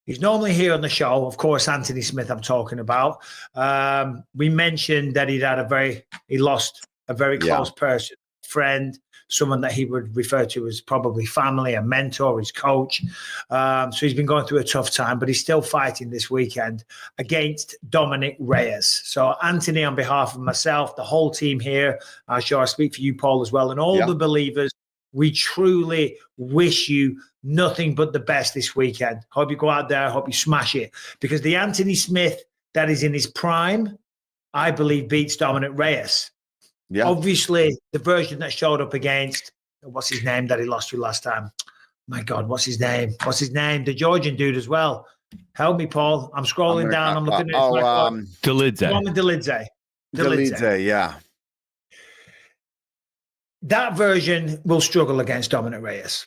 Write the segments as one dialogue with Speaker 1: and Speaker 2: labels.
Speaker 1: He's normally here on the show. Of course, Anthony Smith I'm talking about. We mentioned that he lost a very close person, friend, someone that he would refer to as probably family, a mentor, his coach. So he's been going through a tough time, but he's still fighting this weekend against Dominick Reyes. So Anthony, on behalf of myself, the whole team here, I'm sure I speak for you, Paul, as well, and all the believers, we truly wish you nothing but the best this weekend. Hope you go out there. Hope you smash it. Because the Anthony Smith that is in his prime, I believe, beats Dominick Reyes. Yeah. Obviously, the version that showed up against, what's his name that he lost to last time? My God, what's his name? The Georgian dude as well. Help me, Paul. I'm scrolling down. I'm looking at
Speaker 2: Dolidze.
Speaker 1: Dolidze,
Speaker 2: yeah.
Speaker 1: That version will struggle against Dominick Reyes.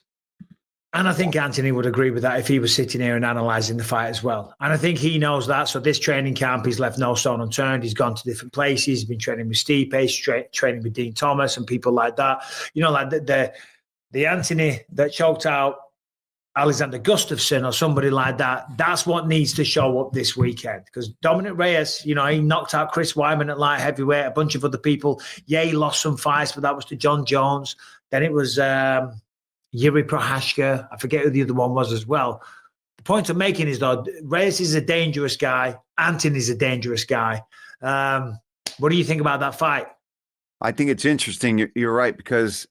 Speaker 1: And I think Anthony would agree with that if he was sitting here and analysing the fight as well. And I think he knows that. So this training camp, he's left no stone unturned. He's gone to different places. He's been training with Stipe, training with Dean Thomas and people like that. You know, like the Anthony that choked out Alexander Gustafsson or somebody like that, that's what needs to show up this weekend. Because Dominick Reyes, you know, he knocked out Chris Weidman at light heavyweight, a bunch of other people. Yeah, he lost some fights, but that was to John Jones. Then it was Yuri Prohashka. I forget who the other one was as well. The point I'm making is, though, Reyes is a dangerous guy. Anthony's a dangerous guy. What do you think about that fight?
Speaker 2: I think it's interesting. You're right, because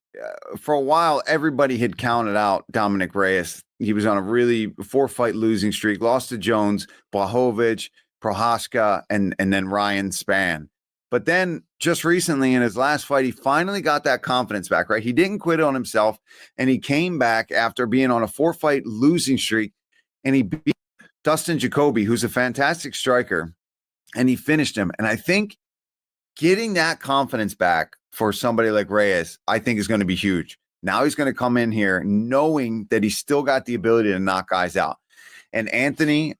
Speaker 2: for a while, everybody had counted out Dominick Reyes. He was on a really 4-fight losing streak, lost to Jones, Blachowicz, Prohaska, and then Ryan Spann. But then just recently in his last fight, he finally got that confidence back, right? He didn't quit on himself, and he came back after being on a 4-fight losing streak, and he beat Dustin Jacoby, who's a fantastic striker, and he finished him. And I think getting that confidence back for somebody like Reyes, I think is going to be huge. Now he's going to come in here knowing that he's still got the ability to knock guys out. And Anthony,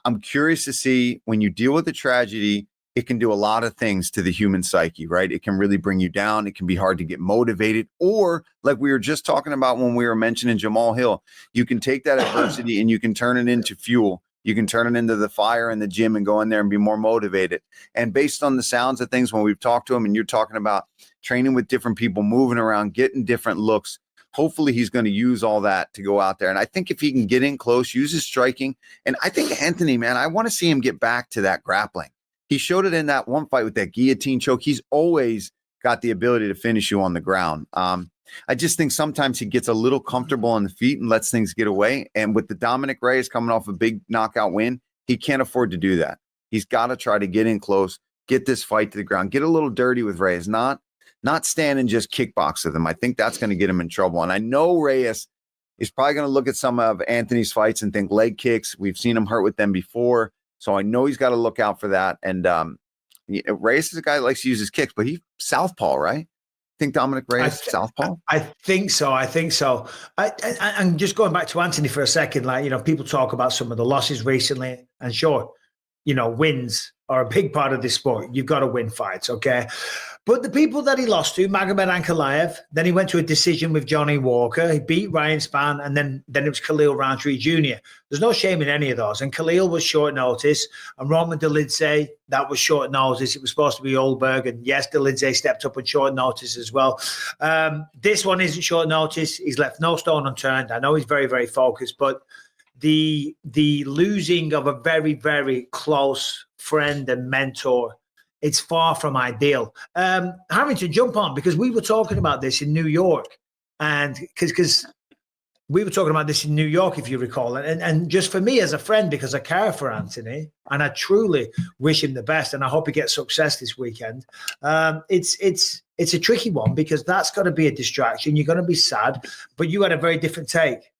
Speaker 2: I'm curious to see, when you deal with a tragedy, it can do a lot of things to the human psyche, right? It can really bring you down. It can be hard to get motivated. Or like we were just talking about when we were mentioning Jamal Hill, you can take that adversity and you can turn it into fuel. You can turn it into the fire in the gym and go in there and be more motivated. And based on the sounds of things, when we've talked to him and you're talking about training with different people, moving around, getting different looks, hopefully he's going to use all that to go out there. And I think if he can get in close, use his striking. And I think Anthony, man, I want to see him get back to that grappling. He showed it in that one fight with that guillotine choke. He's always got the ability to finish you on the ground. I just think sometimes he gets a little comfortable on the feet and lets things get away. And with the Dominick Reyes coming off a big knockout win, he can't afford to do that. He's got to try to get in close, get this fight to the ground, get a little dirty with Reyes, not stand and just kickbox with him. I think that's going to get him in trouble. And I know Reyes is probably going to look at some of Anthony's fights and think leg kicks. We've seen him hurt with them before. So I know he's got to look out for that. And Reyes is a guy that likes to use his kicks, but he's southpaw, right? Think Dominick Reyes southpaw?
Speaker 1: I think so. And just going back to Anthony for a second, like, you know, people talk about some of the losses recently, and sure, you know, wins are a big part of this sport. You've got to win fights, okay? But the people that he lost to, Magomed Ankalaev, then he went to a decision with Johnny Walker. He beat Ryan Spann, and then it was Khalil Roundtree Jr. There's no shame in any of those. And Khalil was short notice, and Roman Dolidze, that was short notice. It was supposed to be Oldberg, and yes, Dolidze stepped up on short notice as well. This one isn't short notice. He's left no stone unturned. I know he's very, very focused, but the losing of a very, very close friend and mentor, it's far from ideal. Having to jump on, because we were talking about this in New York, and because we were talking about this in New York, if you recall, and just for me as a friend, because I care for Anthony and I truly wish him the best, and I hope he gets success this weekend. It's a tricky one, because that's got to be a distraction. You're going to be sad, but you had a very different take.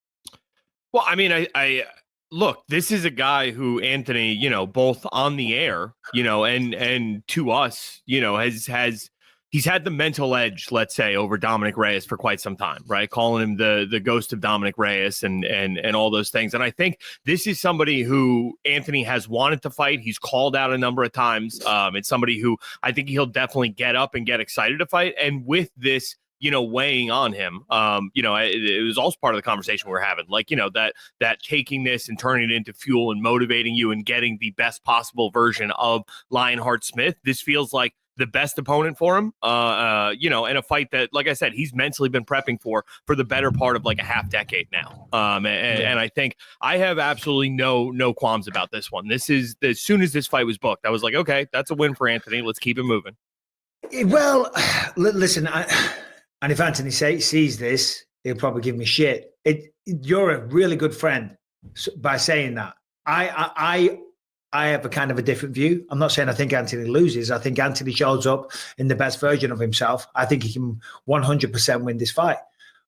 Speaker 3: Well, I mean, I look, this is a guy who, Anthony, you know, both on the air, you know, and to us, you know, he's had the mental edge, let's say, over Dominick Reyes for quite some time, right? Calling him the ghost of Dominick Reyes and all those things. And I think this is somebody who Anthony has wanted to fight. He's called out a number of times. It's somebody who I think he'll definitely get up and get excited to fight. And with this weighing on him. It was also part of the conversation we're having, like, that taking this and turning it into fuel and motivating you and getting the best possible version of Lionheart Smith. This feels like the best opponent for him, in a fight that, like I said, he's mentally been prepping for the better part of like a half decade now. And I think I have absolutely no qualms about this one. This is, as soon as this fight was booked, I was like, okay, that's a win for Anthony. Let's keep it moving.
Speaker 1: Well, listen, and if Anthony sees this, he'll probably give me shit. You're a really good friend by saying that. I have a kind of a different view. I'm not saying I think Anthony loses. I think Anthony shows up in the best version of himself. I think he can 100% win this fight.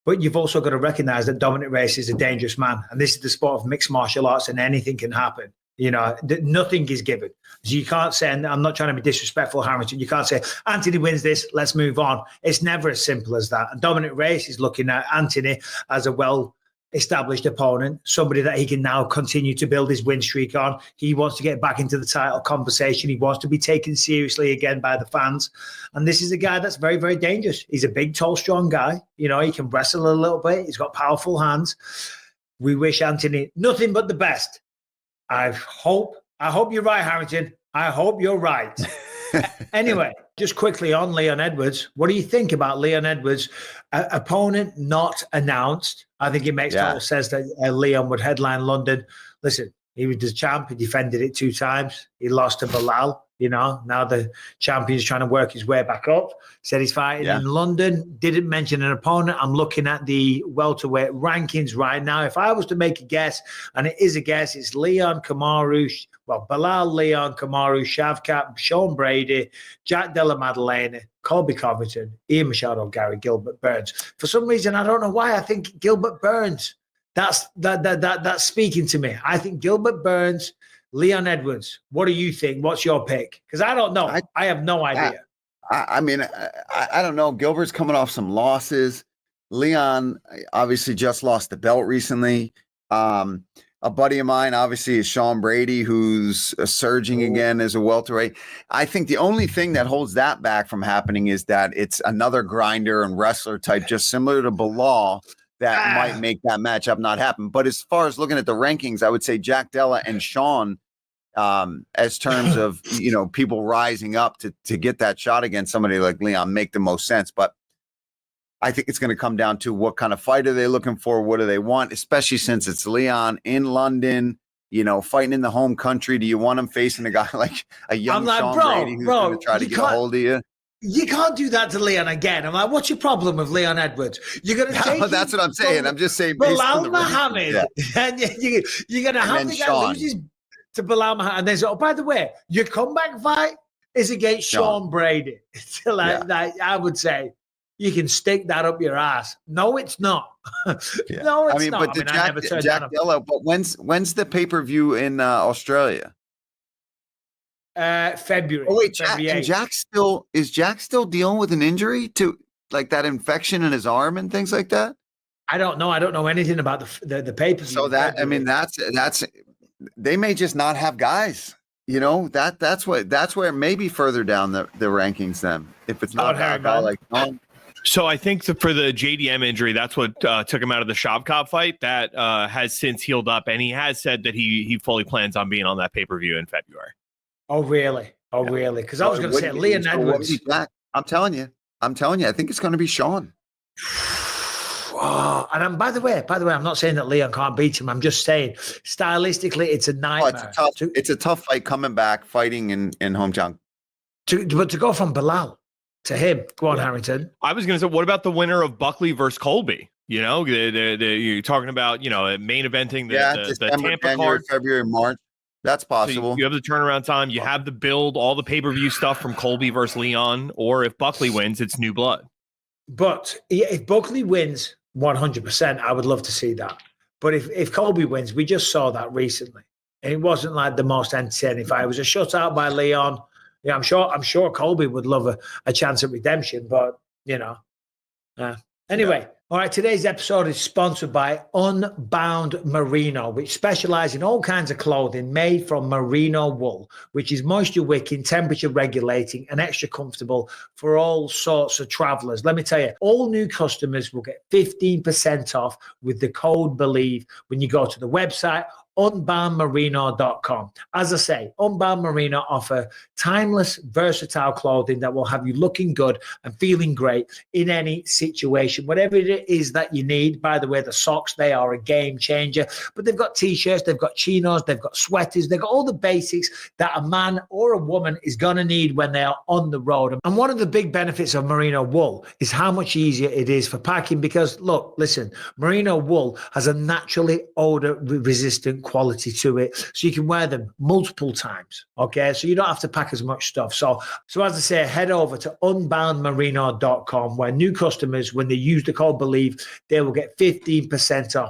Speaker 1: But you've also got to recognize that Dominick Reyes is a dangerous man. And this is the sport of mixed martial arts, and anything can happen. Nothing is given. So you can't say, and I'm not trying to be disrespectful, Harrington, you can't say, Anthony wins this, let's move on. It's never as simple as that. And Dominick Reyes is looking at Anthony as a well-established opponent, somebody that he can now continue to build his win streak on. He wants to get back into the title conversation. He wants to be taken seriously again by the fans. And this is a guy that's very, very dangerous. He's a big, tall, strong guy. He can wrestle a little bit. He's got powerful hands. We wish Anthony nothing but the best. I hope you're right, Harrington. I hope you're right. Anyway, just quickly on Leon Edwards. What do you think about Leon Edwards' opponent not announced? I think it makes total sense that Leon would headline London. Listen, he was the champ. He defended it 2 times. He lost to Bilal. Now the champion's trying to work his way back up. Said he's fighting in London. Didn't mention an opponent. I'm looking at the welterweight rankings right now. If I was to make a guess, and it is a guess, it's Bilal, Leon, Kamaru, Shavkat, Sean Brady, Jack Della Maddalena, Colby Covington, Ian Machado, Gary, Gilbert Burns. For some reason, I don't know why, I think Gilbert Burns, that's speaking to me. I think Gilbert Burns, Leon Edwards. What do you think? What's your pick? Because I don't know. I have no idea.
Speaker 2: I don't know. Gilbert's coming off some losses. Leon obviously just lost the belt recently. A buddy of mine, obviously, is Sean Brady, who's surging again as a welterweight. I think the only thing that holds that back from happening is that it's another grinder and wrestler type, just similar to Bilal, that might make that matchup not happen. But as far as looking at the rankings, I would say Jack Della and Sean, as terms of, people rising up to get that shot against somebody like Leon, make the most sense. But I think it's going to come down to what kind of fight are they looking for? What do they want? Especially since it's Leon in London, fighting in the home country. Do you want him facing a guy like a young Sean Brady who's going to try to get a hold of you?
Speaker 1: You can't do that to Leon again. I'm like, what's your problem with Leon Edwards? You're going to take
Speaker 2: that's what I'm saying. I'm just saying.
Speaker 1: Bilal Muhammad. And you're going to have the guy loses to Bilal Muhammad. And there's, by the way, your comeback fight is against Sean Brady. So I would say you can stick that up your ass. No, it's not. No, it's not.
Speaker 2: But Jack Della, but when's the pay-per-view in Australia?
Speaker 1: February.
Speaker 2: Oh wait, Jack still dealing with an injury to like that infection in his arm and things like that?
Speaker 1: I don't know. I don't know anything about the paper.
Speaker 2: So that's they may just not have guys. That's where it may be further down the rankings then. If it's not a guy like
Speaker 3: So I think for the JDM injury, that's what took him out of the Shavkat fight. That has since healed up, and he has said that he fully plans on being on that pay-per-view in February.
Speaker 1: Oh, really? Really? Because I was going to say Leon Edwards.
Speaker 2: I'm telling you, I think it's going to be Sean.
Speaker 1: And by the way, I'm not saying that Leon can't beat him. I'm just saying stylistically, it's a nightmare.
Speaker 2: It's a tough fight coming back, fighting in hometown.
Speaker 1: But to go from Bilal to him, go on, Harrington.
Speaker 3: I was going to say, what about the winner of Buckley versus Colby? You're talking about, main eventing the Tampa
Speaker 2: January,
Speaker 3: card.
Speaker 2: February, March. That's possible.
Speaker 3: So you have the turnaround time. You have the build, all the pay-per-view stuff from Colby versus Leon. Or if Buckley wins, it's new blood. But
Speaker 1: if Buckley wins 100%, I would love to see that. But if Colby wins, we just saw that recently. And it wasn't like the most entertaining fight. It was a shutout by Leon. Yeah, I'm sure Colby would love a chance at redemption. But, anyway, All right, today's episode is sponsored by Unbound Merino, which specializes in all kinds of clothing made from merino wool, which is moisture wicking, temperature regulating, and extra comfortable for all sorts of travelers. Let me tell you, all new customers will get 15% off with the code BELIEVE when you go to the website unboundmerino.com. As I say, Unbound Merino offer timeless, versatile clothing that will have you looking good and feeling great in any situation, whatever it is that you need. By the way, the socks, they are a game changer, but they've got t-shirts, they've got chinos, they've got sweaters, they've got all the basics that a man or a woman is going to need when they are on the road. And one of the big benefits of merino wool is how much easier it is for packing, because look, listen, merino wool has a naturally odor resistant quality to it, so you can wear them multiple times. Okay, so you don't have to pack as much stuff. So as I say, head over to unboundmerino.com, where new customers, when they use the code BELIEVE, they will get 15% off.